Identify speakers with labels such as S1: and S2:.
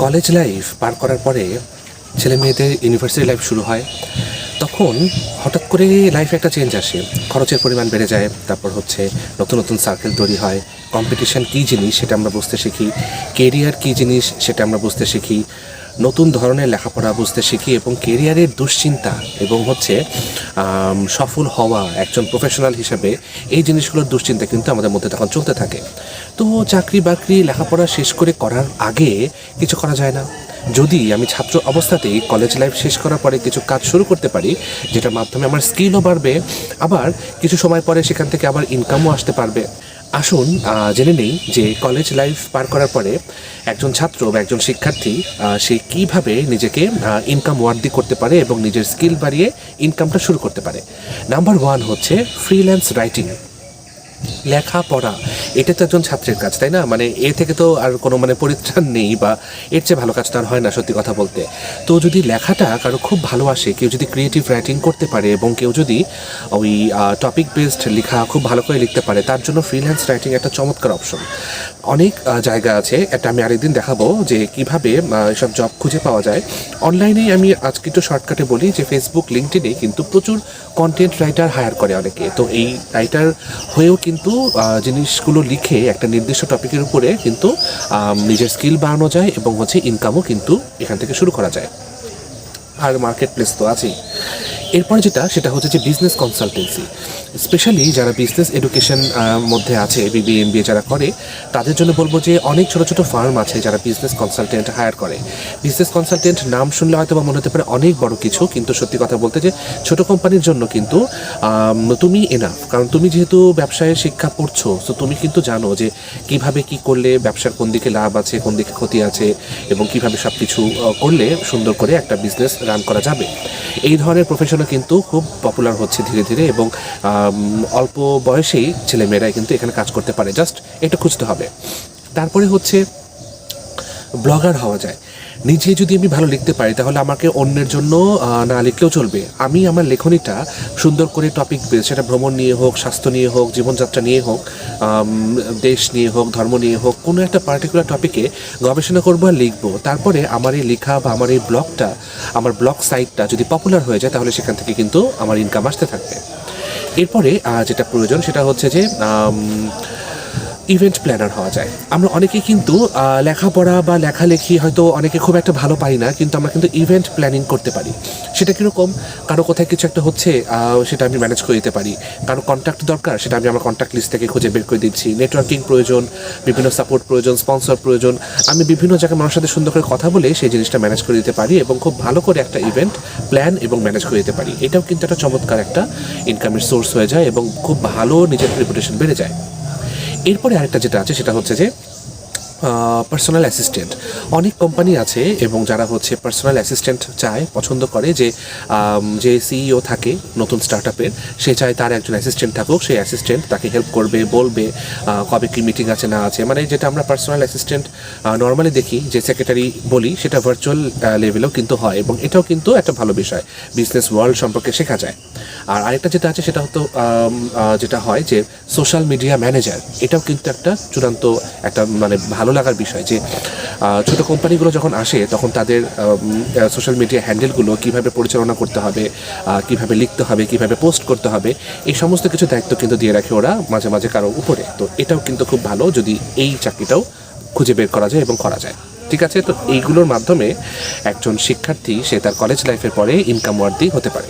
S1: College life পার করার পরে ছেলে মেয়েদের ইউনিভার্সিটি লাইফ শুরু হয়, তখন হঠাৎ করে লাইফে একটা চেঞ্জ আসে, খরচের পরিমাণ বেড়ে যায়, তারপর হচ্ছে নতুন নতুন সার্কেল তৈরি হয়, কম্পিটিশন কী জিনিস সেটা আমরা বুঝতে শিখি, কেরিয়ার কী জিনিস সেটা আমরা বুঝতে শিখি, নতুন ধরনের লেখাপড়া বুঝতে শিখি এবং কেরিয়ারের দুশ্চিন্তা এবং হচ্ছে সফল হওয়া একজন প্রফেশনাল হিসেবে এই জিনিসগুলোর দুশ্চিন্তা কিন্তু আমাদের মধ্যে তখন চলতে থাকে। তো চাকরি বাকরি লেখাপড়া শেষ করার আগে কিছু করা যায় না। যদি আমি ছাত্র অবস্থাতেই কলেজ লাইফ শেষ করার পরে কিছু কাজ শুরু করতে পারি, যেটার মাধ্যমে আমার স্কিলও বাড়বে, আবার কিছু সময় পরে সেখান থেকে আবার ইনকামও আসতে পারবে। আসুন জেনে নেই যে কলেজ লাইফ পার করার পরে একজন ছাত্র বা একজন শিক্ষার্থী সে কীভাবে নিজেকে ইনকাম ওয়ার্দি করতে পারে এবং নিজের স্কিল বাড়িয়ে ইনকামটা শুরু করতে পারে। নাম্বার 1 হচ্ছে ফ্রিল্যান্স রাইটিং, লেখাপড়া। এটা তো একজন ছাত্রের কাজ, তাই না? মানে এ থেকে তো আর কোনো পরিত্রাণ নেই, বা এর চেয়ে ভালো কাজ তো আর হয় না সত্যি কথা বলতে। তো যদি লেখাটা কারো খুব ভালোবাসে, কেউ যদি ক্রিয়েটিভ রাইটিং করতে পারে এবং কেউ যদি ওই টপিক বেসড লেখা খুব ভালো করে লিখতে পারে, তার জন্য ফ্রিল্যান্স রাইটিং একটা চমৎকার অপশন। অনেক জায়গা আছে, এটা আমি আরেকদিন দেখাবো যে কীভাবে এসব জব খুঁজে পাওয়া যায় অনলাইনেই। আমি আজকে একটু শর্টকাটে বলি যে ফেসবুক, লিঙ্কডইনে কিন্তু প্রচুর কন্টেন্ট রাইটার হায়ার করে অনেকে। তো এই রাইটার হয়েও কিন্তু জিনিসগুলো লিখে একটা নির্দিষ্ট টপিকের উপরে কিন্তু নিজের স্কিল বাড়ানো যায় এবং হচ্ছে ইনকামও কিন্তু এখান থেকে শুরু করা যায়। আর মার্কেট প্লেস তো আছেই। এরপরে সেটা হচ্ছে যে বিজনেস কনসালটেন্সি। স্পেশালি যারা বিজনেস এডুকেশন মধ্যে আছে, বিবিএ এমবিএ যারা করে, তাদের জন্য বলবো যে অনেক ছোটো ছোটো ফার্ম আছে যারা বিজনেস কনসালটেন্ট হায়ার করে। বিজনেস কনসালটেন্ট নাম শুনলে হয়তো বা মনে হতে পারে অনেক বড় কিছু, কিন্তু সত্যি কথা বলতে যে ছোটো কোম্পানির জন্য কিন্তু তুমি এনাফ। কারণ তুমি যেহেতু ব্যবসায় শিক্ষা পড়ছো, তো তুমি কিন্তু জানো যে কিভাবে কি করলে ব্যবসার কোন দিকে লাভ আছে, কোন দিকে ক্ষতি আছে, এবং কিভাবে সব কিছু করলে সুন্দর করে একটা বিজনেস রান করা যাবে। এই ধরনের প্রফেশনও কিন্তু খুব পপুলার হচ্ছে ধীরে ধীরে, এবং অল্প বয়সেই ছেলেমেয়েরাই কিন্তু এখানে কাজ করতে পারে, জাস্ট এটা খুঁজতে হবে। তারপরে হচ্ছে ব্লগার হওয়া যায়। নিজে যদি আমি ভালো লিখতে পারি তাহলে আমাকে অন্যের জন্য না লিখলেও চলবে। আমি আমার লেখনীটা সুন্দর করে টপিক বেস, সেটা ভ্রমণ নিয়ে হোক, স্বাস্থ্য নিয়ে হোক, জীবনযাত্রা নিয়ে হোক, দেশ নিয়ে হোক, ধর্ম নিয়ে হোক, কোনো একটা পার্টিকুলার টপিকে গবেষণা করবো আর লিখবো। তারপরে আমার এই লেখা বা আমার এই ব্লগটা, আমার ব্লগ সাইটটা যদি পপুলার হয়ে যায়, তাহলে সেখান থেকে কিন্তু আমার ইনকাম আসতে থাকবে। এরপরে যেটা প্রয়োজন সেটা হচ্ছে যে ইভেন্ট প্ল্যানার হওয়া যায়। আমরা অনেকেই কিন্তু লেখাপড়া বা লেখালেখি হয়তো অনেকে খুব একটা ভালো পারি না, কিন্তু আমরা কিন্তু ইভেন্ট প্ল্যানিং করতে পারি। সেটা কীরকম? কারো কোথায় কিছু একটা হচ্ছে, সেটা আমি ম্যানেজ করে দিতে পারি। কারো কন্ট্যাক্ট দরকার, সেটা আমি আমার কন্ট্যাক্ট লিস্ট থেকে খুঁজে বের করে দিচ্ছি। নেটওয়ার্কিং প্রয়োজন, বিভিন্ন সাপোর্ট প্রয়োজন, স্পন্সর প্রয়োজন, আমি বিভিন্ন জায়গায় মানুষের সাথে সুন্দর করে কথা বলে সেই জিনিসটা ম্যানেজ করে দিতে পারি এবং খুব ভালো করে একটা ইভেন্ট প্ল্যান এবং ম্যানেজ করে দিতে পারি। এটাও কিন্তু একটা চমৎকার একটা ইনকামের সোর্স হয়ে যায় এবং খুব ভালো নিজের রেপুটেশন বেড়ে যায়। এরপরে আরেকটা যেটা আছে সেটা হচ্ছে যে পার্সোনাল অ্যাসিস্ট্যান্ট। অনেক কোম্পানি আছে এবং যারা হচ্ছে পার্সোনাল অ্যাসিস্ট্যান্ট চায়, পছন্দ করে যে সিইও থাকে নতুন স্টার্ট আপের, সে চায় তার একজন অ্যাসিস্ট্যান্ট থাকুক। সেই অ্যাসিস্ট্যান্ট তাকে হেল্প করবে, বলবে কবে কী মিটিং আছে না আছে। মানে যেটা আমরা পার্সোনাল অ্যাসিস্ট্যান্ট নর্মালি দেখি যে সেক্রেটারি বলি, সেটা ভার্চুয়াল লেভেলেও কিন্তু হয় এবং এটাও কিন্তু একটা ভালো বিষয়, বিজনেস ওয়ার্ল্ড সম্পর্কে শেখা যায়। আর আরেকটা যেটা আছে সেটা হতো যেটা হয় যে সোশ্যাল মিডিয়া ম্যানেজার। এটাও কিন্তু একটা চূড়ান্ত একটা ভালো লাগার বিষয় যে ছোটো কোম্পানিগুলো যখন আসে তখন তাদের সোশ্যাল মিডিয়া হ্যান্ডেলগুলো কীভাবে পরিচালনা করতে হবে, কীভাবে লিখতে হবে, কীভাবে পোস্ট করতে হবে, এই সমস্ত কিছু দায়িত্ব কিন্তু দিয়ে রাখে ওরা মাঝে মাঝে কারো উপরে। তো এটাও কিন্তু খুব ভালো যদি এই চাকরিটাও খুঁজে বের করা যায় এবং করা যায়। ঠিক আছে, তো এইগুলোর মাধ্যমে একজন শিক্ষার্থী সে তার কলেজ লাইফের পরে ইনকাম ওয়ার্দি হতে পারে।